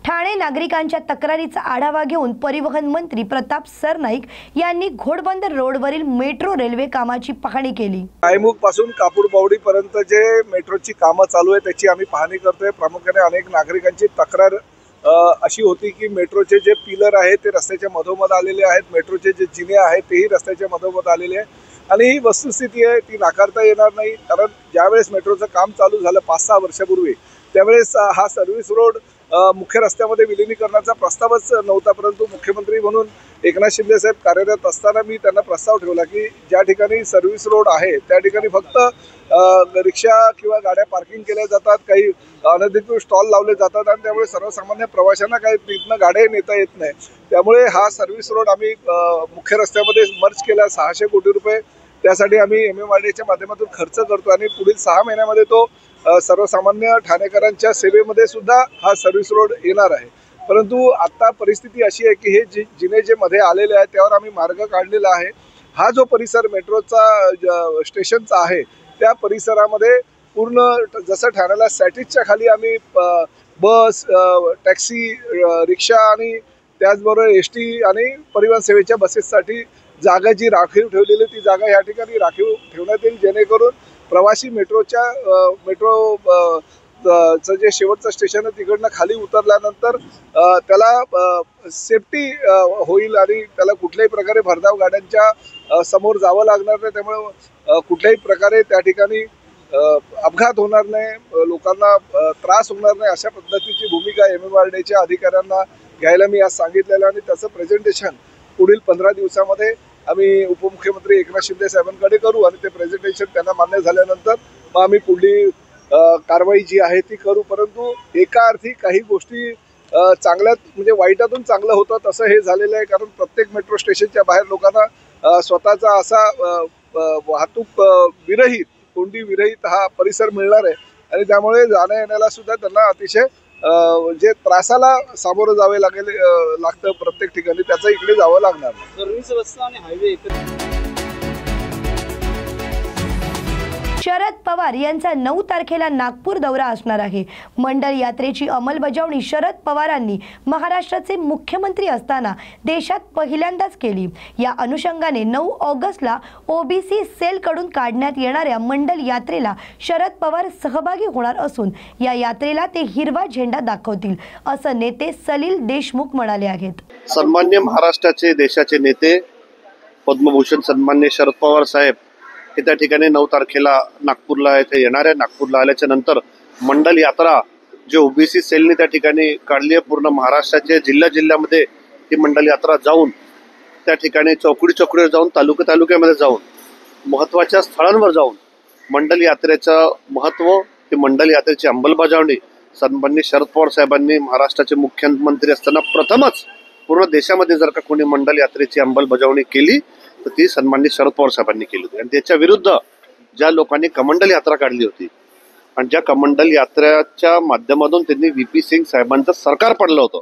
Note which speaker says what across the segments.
Speaker 1: ठाणे नागरिकांच्या तक्रारीचा आढावा घेऊन परिवहन मंत्री प्रताप सरनाईक यांनी घोडबंदर रोडवरील मेट्रो रेल्वे कामाची पाहणी केली।
Speaker 2: गायमुख पासून कापूरबावडी पर्यंत जे मेट्रोची कामं चालू आहे त्याची आम्ही पाहणी करतोय। प्रामुख्याने अनेक नागरिकांची तक्रार अशी होती की मेट्रोचे जे पिलर आहेत ते रस्त्याच्या मधोमध आलेले आहेत, मेट्रोचे जे जिने आहेत तेही रस्त्याच्या मधोमध आलेले आहेत आणि ही वस्तुस्थिती आहे ती नाकारता येणार नाही। कारण ज्यावेळेस मेट्रोचं काम चालू झालं 5-6 वर्षापूर्वी त्यावेळेस हा सर्व्हिस रोड मुख्य रस्त्यामध्ये विलीनीकरणाचा प्रस्तावच नव्हता, परंतु मुख्यमंत्री म्हणून एकनाथ शिंदे साहेब कार्यरत असताना मी त्यांना प्रस्ताव ठेवला की ज्या ठिकाणी सर्व्हिस रोड आहे त्या ठिकाणी फक्त रिक्षा किंवा गाड्या पार्किंग केल्या जातात, काही अनधिकृत स्टॉल लावले जातात आणि त्यामुळे सर्वसामान्य प्रवाशांना काही तिथनं गाड्या नेता येत नाही। त्यामुळे हा सर्व्हिस रोड आम्ही मुख्य रस्त्यामध्ये मर्ज केला। 600 कोटी रुपये त्यासाठी आम्ही MMRDAच्या माध्यमातून खर्च करतो आणि पुढील 6 महिन्यामध्ये तो सर्वसामान्य ठाणेकरांच्या सेवेमध्ये सुद्धा हा सर्व्हिस रोड येणार आहे। परंतु आता परिस्थिती अशी आहे की हे जिने जे मध्ये आलेले आहेत त्यावर आम्ही मार्ग काढलेला आहे। हा जो परिसर मेट्रोचा स्टेशनचा आहे त्या परिसरामध्ये पूर्ण जसं ठाण्याला सॅटिसच्या खाली आम्ही बस, टॅक्सी, रिक्षा आणि त्याचबरोबर ST आणि परिवहन सेवेच्या बसेससाठी जागा जी राखीव ठेवलेली ती जागा या ठिकाणी राखीव ठेवण्यात येईल, जेणेकरून प्रवासी मेट्रो चं जे शेवटचं स्टेशन आहे तिकडनं खाली उतरल्यानंतर त्याला सेफ्टी होईल आणि त्याला कुठल्याही प्रकारे भरधाव गाड्यांच्या समोर जावं लागणार नाही। त्यामुळे कुठल्याही प्रकारे त्या ठिकाणी अपघात होणार नाही, लोकांना त्रास होणार नाही अशा पद्धतीची भूमिका MMRDAच्या अधिकाऱ्यांना घ्यायला मी आज सांगितलेलं आणि त्याचं प्रेझेंटेशन पुढील 15 दिवसामध्ये आम्ही उपमुख्यमंत्री एकनाथ शिंदे साहेबांकडे करू आणि ते प्रेझेंटेशन त्यांना मान्य झाल्यानंतर मग आम्ही पुढली कारवाई जी आहे ती करू। परंतु एका अर्थी काही गोष्टी चांगल्यात म्हणजे वाईटातून चांगलं होतं तसं हे झालेलं आहे, कारण प्रत्येक मेट्रो स्टेशनच्या बाहेर लोकांना स्वतःचा असा वाहतूक विरहित, कोंडी विरहित हा परिसर मिळणार आहे आणि त्यामुळे जाण्या येण्याला सुद्धा त्यांना अतिशय जे त्रासाला सामोरं जावे लागतं प्रत्येक ठिकाणी त्याचं इकडे जावं लागणार नाही।
Speaker 3: सर्व्हिस रस्ता आणि हायवे
Speaker 1: शरद पवार यांचा 9 तारखेला नागपूर दौरा असणार आहे। मंडल यात्रेची अंमलबजावणी शरद पवारांनी महाराष्ट्राचे मुख्यमंत्री असताना देशात पहिल्यांदाच केली। या अनुषंगाने 9 ऑगस्टला OBC सेलकडून काढण्यात येणाऱ्या मंडल यात्रेला शरद पवार सहभागी होणार असून या यात्रेला ते हिरवा झेंडा दाखवतील असं नेते सलील देशमुख म्हणाले आहेत।
Speaker 4: सन्मान्य महाराष्ट्राचे देशाचे नेते पद्मभूषण सन्मान्य शरद पवार साहेब हे त्या ठिकाणी 9 तारखेला नागपूरला इथे येणार आहे। नागपूरला आल्याच्या नंतर मंडल यात्रा जे OBC सेलने त्या ठिकाणी काढली आहे, पूर्ण महाराष्ट्राच्या जिल्ह्यामध्ये ही मंडल यात्रा जाऊन त्या ठिकाणी चौकडीवर जाऊन तालुक्यामध्ये जाऊन महत्त्वाच्या स्थळांवर जाऊन मंडल यात्रेचं महत्त्व, ही मंडल यात्रेची अंमलबजावणी सन्मान्य शरद पवार साहेबांनी महाराष्ट्राचे मुख्यमंत्री असताना प्रथमच पूर्ण देशामध्ये जर का कोणी मंडल यात्रेची अंमलबजावणी केली तर ती सन्मान्य शरद पवार साहेबांनी केली होती। आणि त्याच्या विरुद्ध ज्या लोकांनी कमंडल यात्रा काढली होती आणि ज्या कमंडल यात्रेच्या माध्यमातून त्यांनी VP सिंग साहेबांचं सरकार पडलं होतं,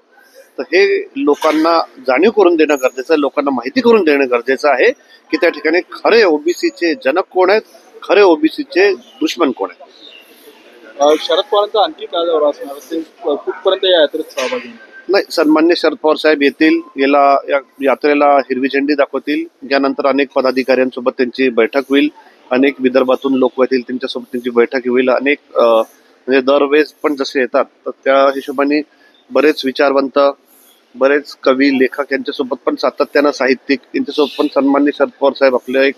Speaker 4: तर हे लोकांना जाणीव करून देणं गरजेचं आहे, लोकांना माहिती करून देणं गरजेचं आहे की त्या ठिकाणी खरे OBCचे जनक कोण आहेत, खरे OBCचे दुश्मन कोण आहेत।
Speaker 3: शरद पवारांचा आणखी काय दौरा असणार असेल, कुठपर्यंत या यात्रेत सहभागी होणार?
Speaker 4: नाही, सन्मान्य शरद पवार साहेब येतील, यात्रेला हिरवी झेंडी दाखवतील, यानंतर अनेक पदाधिकाऱ्यांसोबत त्यांची बैठक होईल, अनेक विदर्भातून लोक येतील त्यांच्यासोबत त्यांची बैठक होईल। अनेक म्हणजे दरवेळेस पण जसे येतात तर त्या हिशोबाने बरेच विचारवंत, बरेच कवी, लेखक यांच्यासोबत पण सातत्यानं साहित्यिक यांच्यासोबत पण सन्मान्य शरद पवार साहेब आपले एक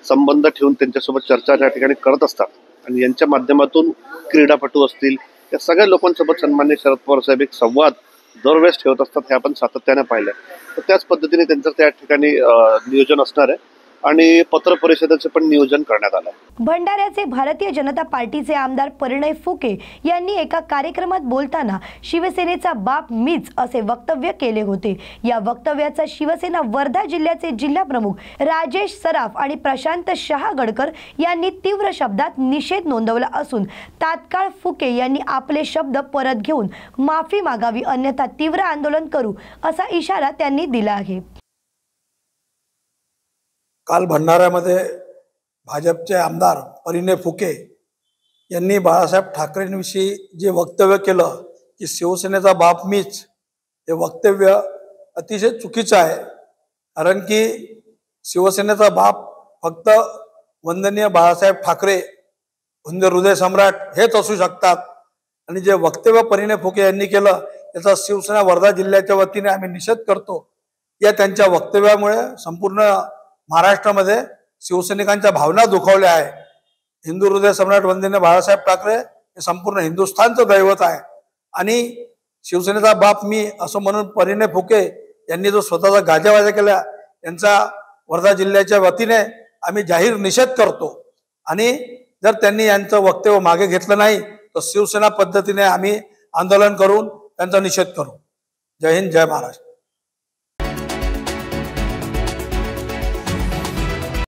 Speaker 4: संबंध ठेवून त्यांच्यासोबत चर्चा त्या ठिकाणी करत असतात आणि यांच्या माध्यमातून क्रीडापटू असतील या सगळ्या लोकांसोबत सन्मान्य शरद पवार साहेब एक संवाद दरवेळेस ठेवत असतात, हे आपण सातत्याने पाहिलं। तर त्याच पद्धतीने त्यांचं त्या ठिकाणी नियोजन असणार आहे आणि पत्र परिषदेचे पण नियोजन करण्यात आलं।
Speaker 1: भंडाऱ्याचे भारतीय जनता पार्टीचे आमदार परिणय फुके यांनी एका कार्यक्रमात बोलताना शिवसेनेचा बाप मीच असे वक्तव्य केले होते। या वक्तव्याचा शिवसेना वर्धा जिल्ह्याचे जिल्हाप्रमुख राजेश सराफ आणि प्रशांत शहागडकर यांनी तीव्र शब्दात निषेध नोंदवला असून तात्काळ फुके यांनी आपले शब्द परत घेऊन माफी मागावी, अन्यथा तीव्र आंदोलन करू असा इशारा त्यांनी दिला आहे।
Speaker 5: काल भंडाऱ्यामध्ये भाजपचे आमदार परिणय फुके यांनी बाळासाहेब ठाकरेंविषयी जे वक्तव्य केलं की शिवसेनेचा बाप मीच हे वक्तव्य अतिशय चुकीचं आहे. कारण की शिवसेनेचा बाप फक्त वंदनीय बाळासाहेब ठाकरे हिंदू हृदय सम्राट हेच असू शकतात. आणि जे वक्तव्य परिणय फुके यांनी केलं याचा शिवसेना वर्धा जिल्ह्याच्या वतीने आम्ही निषेध करतो. या त्यांच्या वक्तव्यामुळे संपूर्ण महाराष्ट्रामध्ये शिवसैनिकांच्या भावना दुखावल्या आहे. हिंदू हृदय सम्राट वंदनीय बाळासाहेब ठाकरे हे संपूर्ण हिंदुस्थानचं दैवत आहे. आणि शिवसेनेचा बाप मी असं म्हणून परिणय फुके यांनी जो स्वतःचा गाजावाजा केला यांचा वर्धा जिल्ह्याच्या वतीने आम्ही जाहीर निषेध करतो. आणि जर त्यांनी यांचं वक्तव्य मागे घेतलं नाही तर शिवसेना पद्धतीने आम्ही आंदोलन करून त्यांचा निषेध करू. जय हिंद, जय महाराष्ट्र.